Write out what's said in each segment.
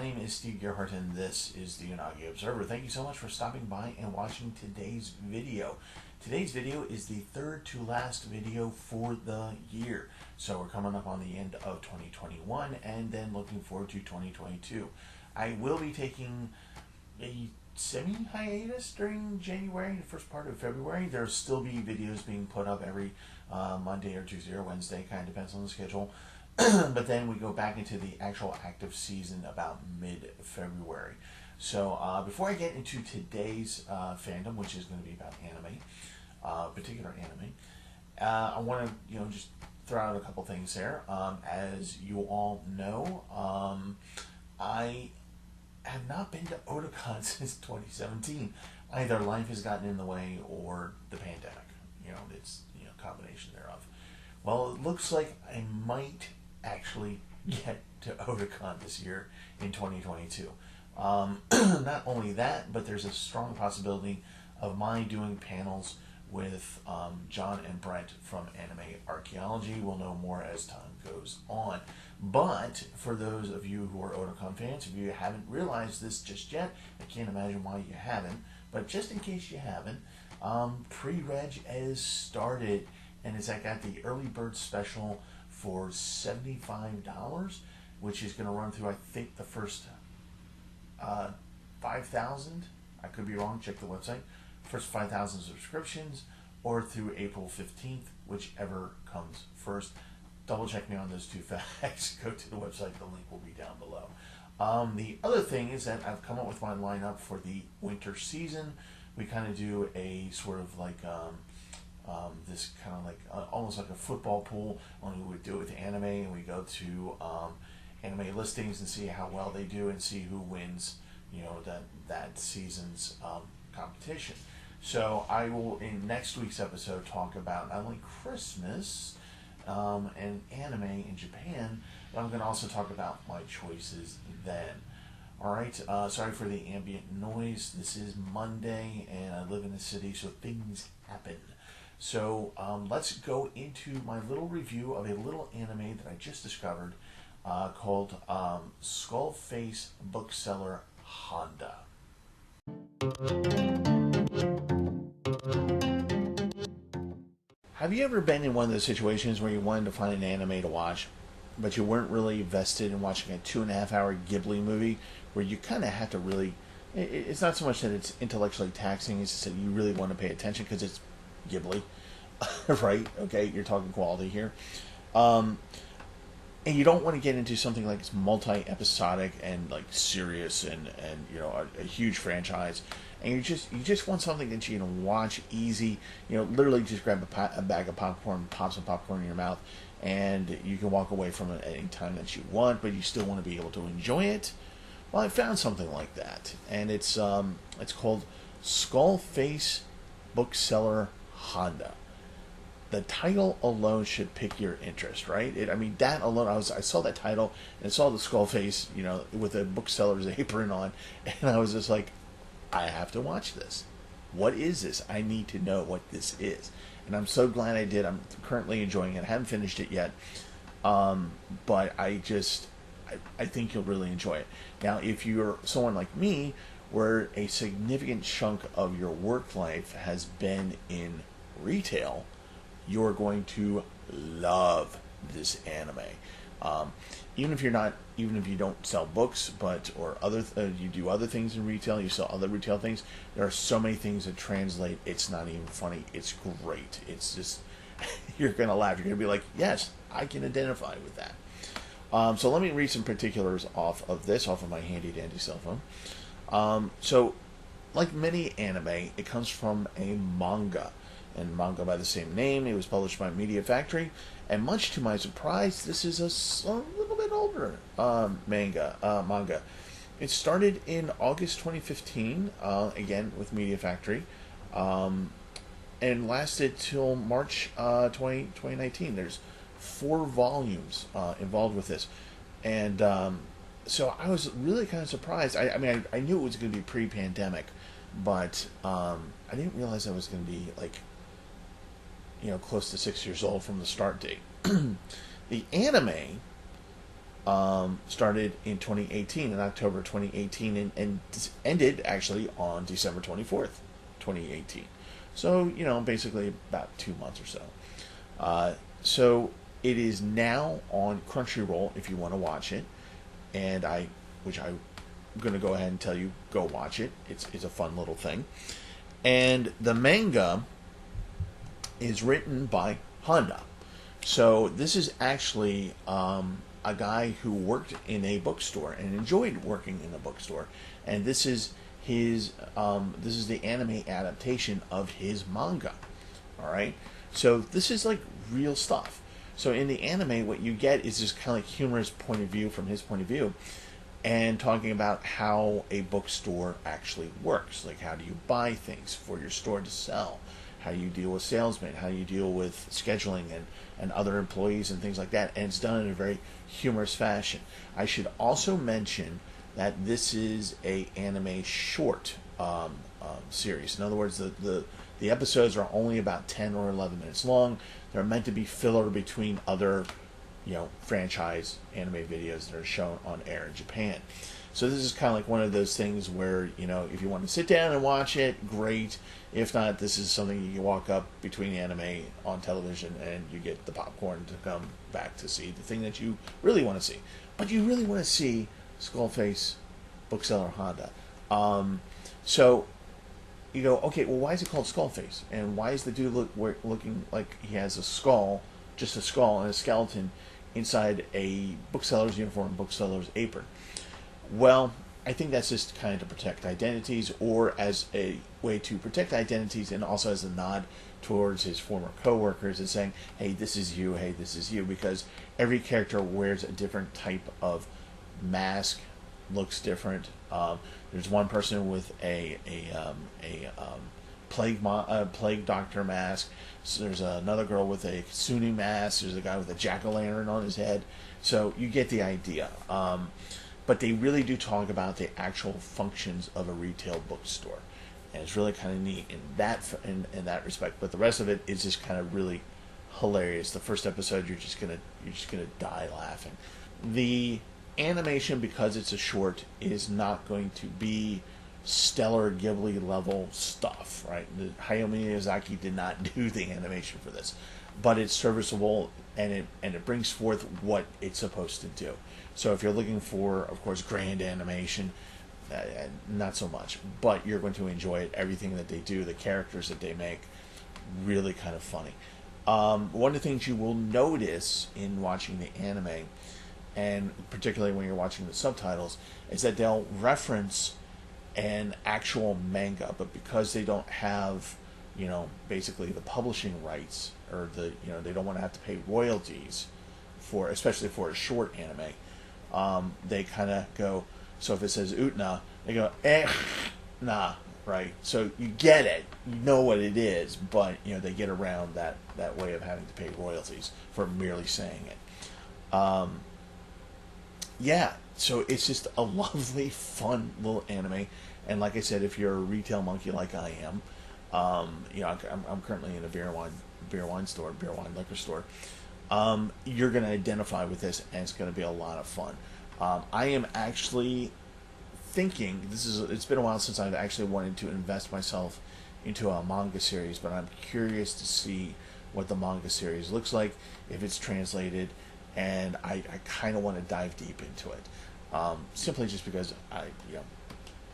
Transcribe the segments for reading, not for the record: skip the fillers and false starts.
name is Steve Gerhardt, and this is the Unagi Observer. Thank you so much for stopping by and watching today's video. Today's video is the third to last video for the year. So we're coming up on the end of 2021 and then looking forward to 2022. I will be taking a semi-hiatus during January and the first part of February. There'll still be videos being put up every Monday or Tuesday or Wednesday, kind of depends on the schedule. But then we go back into the actual active season about mid-February. So before I get into today's fandom, which is going to be about anime, particular anime, I want to just throw out a couple things there. As you all know, I have not been to Otakon since 2017. Either life has gotten in the way or the pandemic. It's a combination thereof. Well, it looks like I might actually get to Otakon this year in 2022. Not only that, but there's a strong possibility of my doing panels with John and Brent from Anime Archaeology. We'll know more as time goes on. But for those of you who are Otakon fans, if you haven't realized this just yet, I can't imagine why you haven't, but just in case you haven't, pre-reg has started, and I got the early bird special for $75, which is going to run through, I think, the first 5,000. I could be wrong, check the website. First 5,000 subscriptions, or through April 15th, whichever comes first. Double check me on those two facts. Go to the website, the link will be down below. The other thing is that I've come up with my lineup for the winter season. We kind of do a sort of like this kind of like almost like a football pool, only we would do it with anime, and we go to anime listings and see how well they do and see who wins that season's competition. So I will, in next week's episode, talk about not only Christmas and anime in Japan, but I'm going to also talk about my choices then. Alright, sorry for the ambient noise. This is Monday and I live in the city, so things happen. So let's go into my little review of a little anime that I just discovered called Skullface Bookseller Honda. Have you ever been in one of those situations where you wanted to find an anime to watch, but you weren't really vested in watching a 2.5-hour Ghibli movie where you kind of have to really, it's not so much that it's intellectually taxing, it's just that you really want to pay attention because it's Ghibli, right? Okay, you're talking quality here. And you don't want to get into something like it's multi-episodic and like serious and a huge franchise, and you just want something that you can watch easy. Literally just grab a bag of popcorn, pop some popcorn in your mouth, and you can walk away from it at any time that you want, but you still want to be able to enjoy it. Well, I found something like that, and it's called Skullface Bookseller Honda. The title alone should pick your interest, right? That alone, I saw that title and saw the skull face, with a bookseller's apron on, and I was just like, I have to watch this. What is this? I need to know what this is. And I'm so glad I did. I'm currently enjoying it. I haven't finished it yet, but I think you'll really enjoy it. Now, if you're someone like me, where a significant chunk of your work life has been in retail, you're going to love this anime. Even if you don't sell books, you do other things in retail, you sell other retail things, there are so many things that translate, it's not even funny, it's great. It's just, you're going to laugh. You're going to be like, yes, I can identify with that. So let me read some particulars off of my handy dandy cell phone. So, like many anime, it comes from a manga. And manga by the same name. It was published by Media Factory, and much to my surprise, this is a little bit older manga. It started in August 2015, again with Media Factory, and lasted till March 2019. There's 4 volumes involved with this, and so I was really kind of surprised. I knew it was going to be pre-pandemic, but I didn't realize I was going to be like close to 6 years old from the start date. The anime started in 2018, in October 2018, and ended actually on December 24th, 2018. So, basically about 2 months or so. So it is now on Crunchyroll if you want to watch it, and which I'm going to go ahead and tell you, go watch it. It's a fun little thing. And the manga is written by Honda. So this is actually a guy who worked in a bookstore and enjoyed working in a bookstore, and this is the anime adaptation of his manga. All right, so this is like real stuff. So in the anime, what you get is this kind of like humorous point of view from his point of view, and talking about how a bookstore actually works. Like, how do you buy things for your store to sell? How do you deal with salesmen? How do you deal with scheduling and other employees and things like that? And it's done in a very humorous fashion. I should also mention that this is a anime short series. In other words, the episodes are only about 10 or 11 minutes long. They're meant to be filler between other franchise anime videos that are shown on air in Japan. So this is kind of like one of those things where, if you want to sit down and watch it, great. If not, this is something you can walk up between anime on television and you get the popcorn to come back to see the thing that you really want to see. But you really want to see Skullface Bookseller Honda. So you go, okay, well, why is it called Skullface? And why is the dude looking like he has a skull, just a skull and a skeleton inside a bookseller's uniform, bookseller's apron? Well, I think that's just kind of to protect identities, or as a way to protect identities, and also as a nod towards his former co-workers and saying, hey, this is you, hey, this is you, because every character wears a different type of mask, looks different. There's one person with a plague doctor mask. So there's another girl with a kitsune mask. There's a guy with a jack-o'-lantern on his head. So you get the idea. But they really do talk about the actual functions of a retail bookstore, and it's really kind of neat in that respect. But the rest of it is just kind of really hilarious. The first episode, you're just gonna die laughing. The animation, because it's a short, is not going to be stellar Ghibli level stuff, right? Hayao Miyazaki did not do the animation for this, but it's serviceable, and it brings forth what it's supposed to do. So if you're looking for, of course, grand animation, not so much, but you're going to enjoy it. Everything that they do, the characters that they make, really kind of funny. One of the things you will notice in watching the anime, and particularly when you're watching the subtitles, is that they'll reference an actual manga, but because they don't have, basically the publishing rights, or they don't want to have to pay royalties especially for a short anime, they kind of go, so if it says Utna, they go, nah, right? So you get it, you know what it is, but, they get around that way of having to pay royalties for merely saying it. Yeah, so it's just a lovely, fun little anime, and like I said, if you're a retail monkey like I am, I'm currently in a beer wine liquor store. You're going to identify with this, and it's going to be a lot of fun. I am actually thinking, it's been a while since I've actually wanted to invest myself into a manga series, but I'm curious to see what the manga series looks like, if it's translated, and I kind of want to dive deep into it. Simply just because I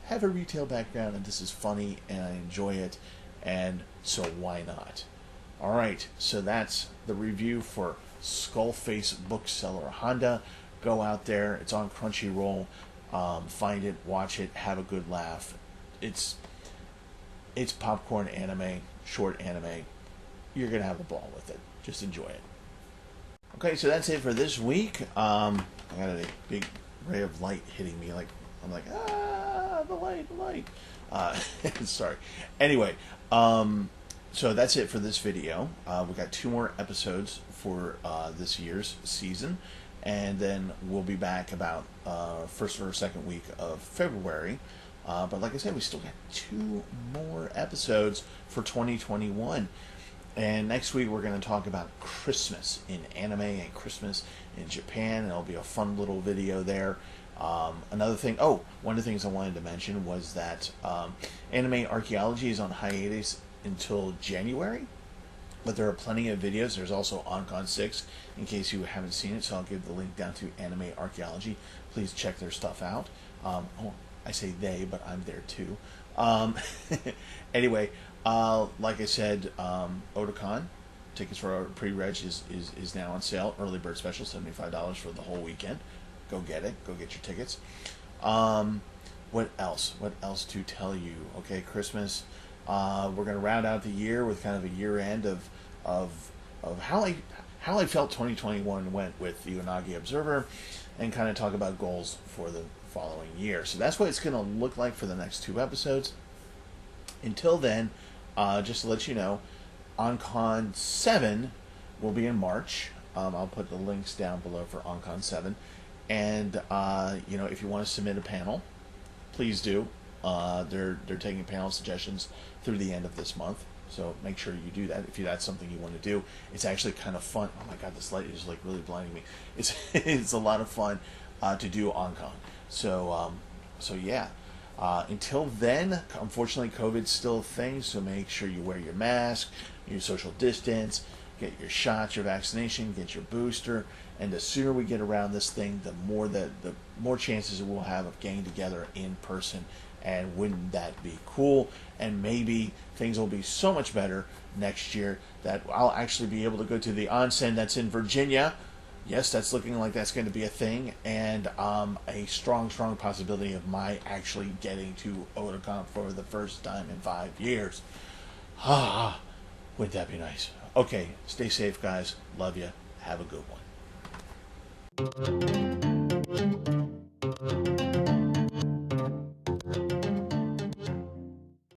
have a retail background, and this is funny, and I enjoy it, and so why not? Alright, so that's the review for Skullface Bookseller Honda. Go out there, it's on Crunchyroll, find it, watch it, have a good laugh. It's popcorn anime, short anime. You're going to have a ball with it. Just enjoy it. Okay, so that's it for this week. I got a big ray of light hitting me. I'm like, the light. Sorry. Anyway, so that's it for this video. We got 2 more episodes for this year's season, and then we'll be back about first or second week of February. But like I said, we still got 2 more episodes for 2021. And next week we're going to talk about Christmas in anime and Christmas in Japan. And it'll be a fun little video there. Another thing, one of the things I wanted to mention was that anime archaeology is on hiatus until January. But there are plenty of videos. There's also Otakon 6 in case you haven't seen it. So I'll give the link down to Anime Archaeology. Please check their stuff out. I say they, but I'm there too. Anyway, like I said, Otakon tickets for pre-reg is now on sale. Early bird special, $75 for the whole weekend. Go get it. Go get your tickets. What else? What else to tell you? Okay, Christmas. We're going to round out the year with kind of a year end of how I felt 2021 went with the Unagi Observer, and kind of talk about goals for the following year. So that's what it's going to look like for the next 2 episodes. Until then, just to let you know, Otakon 7 will be in March. I'll put the links down below for Otakon 7. And, if you want to submit a panel, please do. They're taking panel suggestions through the end of this month. So make sure you do that if that's something you want to do. It's actually kind of fun. Oh my god, this light is like really blinding me. It's a lot of fun to do Otakon. So yeah. Until then, unfortunately, COVID's still a thing. So make sure you wear your mask, your social distance, get your shots, your vaccination, get your booster. And the sooner we get around this thing, the more chances we'll have of getting together in person. And wouldn't that be cool? And maybe things will be so much better next year that I'll actually be able to go to the onsen that's in Virginia. Yes, that's looking like that's going to be a thing. And a strong possibility of my actually getting to Otakon for the first time in 5 years. Wouldn't that be nice? Okay, stay safe, guys. Love you. Have a good one.